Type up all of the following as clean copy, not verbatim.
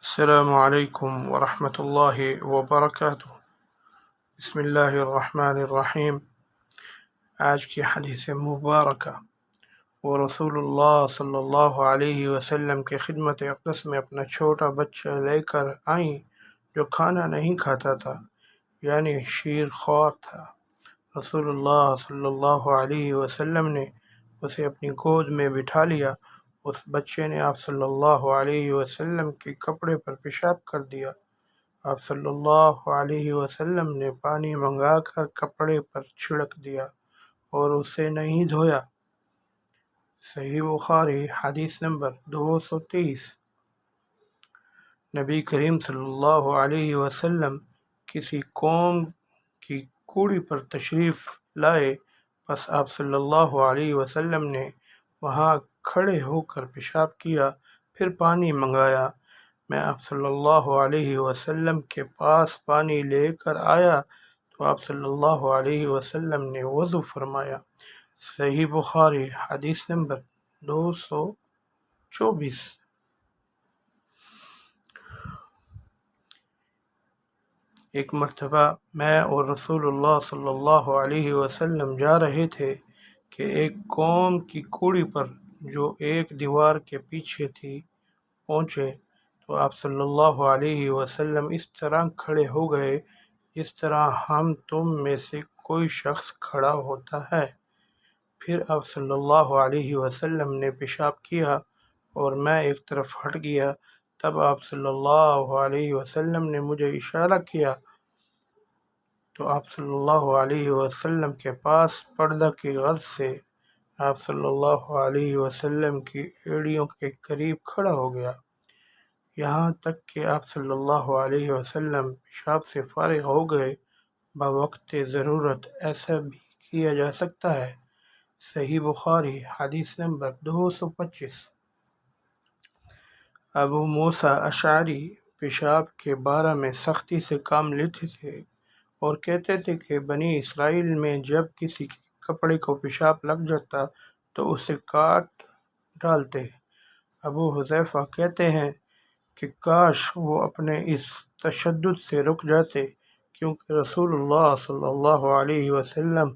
السلام علیکم ورحمۃ اللہ وبرکاتہ۔ بسم اللہ الرحمن الرحیم۔ آج کی حدیث مبارکہ، وہ رسول اللہ صلی اللہ علیہ وسلم کی خدمت اقدس میں اپنا چھوٹا بچہ لے کر آئیں جو کھانا نہیں کھاتا تھا، یعنی شیر خوار تھا۔ رسول اللہ صلی اللہ علیہ وسلم نے اسے اپنی گود میں بٹھا لیا۔ اس بچے نے آپ صلی اللہ علیہ وسلم کے کپڑے پر پیشاب کر دیا۔ آپ صلی اللہ علیہ وسلم نے پانی منگا کر کپڑے پر چھڑک دیا اور اسے نہیں دھویا۔ صحیح بخاری حدیث نمبر 223۔ نبی کریم صلی اللہ علیہ وسلم کسی قوم کی کوڑی پر تشریف لائے، بس آپ صلی اللہ علیہ وسلم نے وہاں کھڑے ہو کر پیشاب کیا، پھر پانی منگایا۔ میں آپ صلی اللہ علیہ وسلم کے پاس پانی لے کر آیا تو آپ صلی اللہ علیہ وسلم نے وضو فرمایا۔ صحیح بخاری حدیث نمبر 224۔ ایک مرتبہ میں اور رسول اللہ صلی اللہ علیہ وسلم جا رہے تھے کہ ایک قوم کی کوڑی پر جو ایک دیوار کے پیچھے تھی پہنچے تو آپ صلی اللہ علیہ وسلم اس طرح کھڑے ہو گئے جس طرح ہم تم میں سے کوئی شخص کھڑا ہوتا ہے۔ پھر آپ صلی اللہ علیہ وسلم نے پیشاب کیا اور میں ایک طرف ہٹ گیا۔ تب آپ صلی اللہ علیہ وسلم نے مجھے اشارہ کیا تو آپ صلی اللہ علیہ وسلم کے پاس پردہ کی غرض سے آپ صلی اللہ علیہ وسلم کی ایڑیوں کے قریب کھڑا ہو گیا، یہاں تک کہ آپ صلی اللہ علیہ وسلم پیشاب سے فارغ ہو گئے۔ بوقت ضرورت ایسا بھی کیا جا سکتا ہے۔ صحیح بخاری حدیث نمبر 225۔ ابو موسیٰ اشعری پیشاب کے بارے میں سختی سے کام لیتے تھے اور کہتے تھے کہ بنی اسرائیل میں جب کسی کے کپڑے کو پیشاب لگ جاتا تو اسے کاٹ ڈالتے۔ ابو حذیفہ کہتے ہیں کہ کاش وہ اپنے اس تشدد سے رک جاتے، کیونکہ رسول اللہ صلی اللہ علیہ وسلم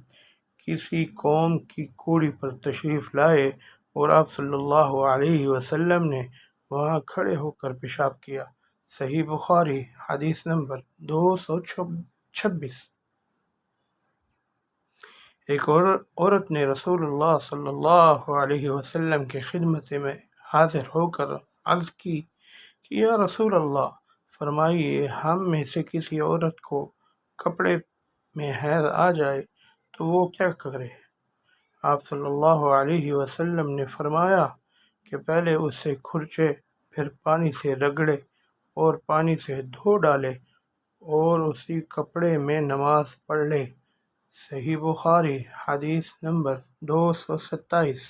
کسی قوم کی کوڑی پر تشریف لائے اور آپ صلی اللہ علیہ وسلم نے وہاں کھڑے ہو کر پیشاب کیا۔ صحیح بخاری حدیث نمبر 226۔ ایک عورت نے رسول اللہ صلی اللہ علیہ وسلم کی خدمت میں حاضر ہو کر عرض کی کہ یا رسول اللہ، فرمائیے ہم میں سے کسی عورت کو کپڑے میں حیض آ جائے تو وہ کیا کرے؟ آپ صلی اللہ علیہ وسلم نے فرمایا کہ پہلے اسے کھرچے، پھر پانی سے رگڑے اور پانی سے دھو ڈالے اور اسی کپڑے میں نماز پڑھ لے۔ صحیح بخاری حدیث نمبر 227۔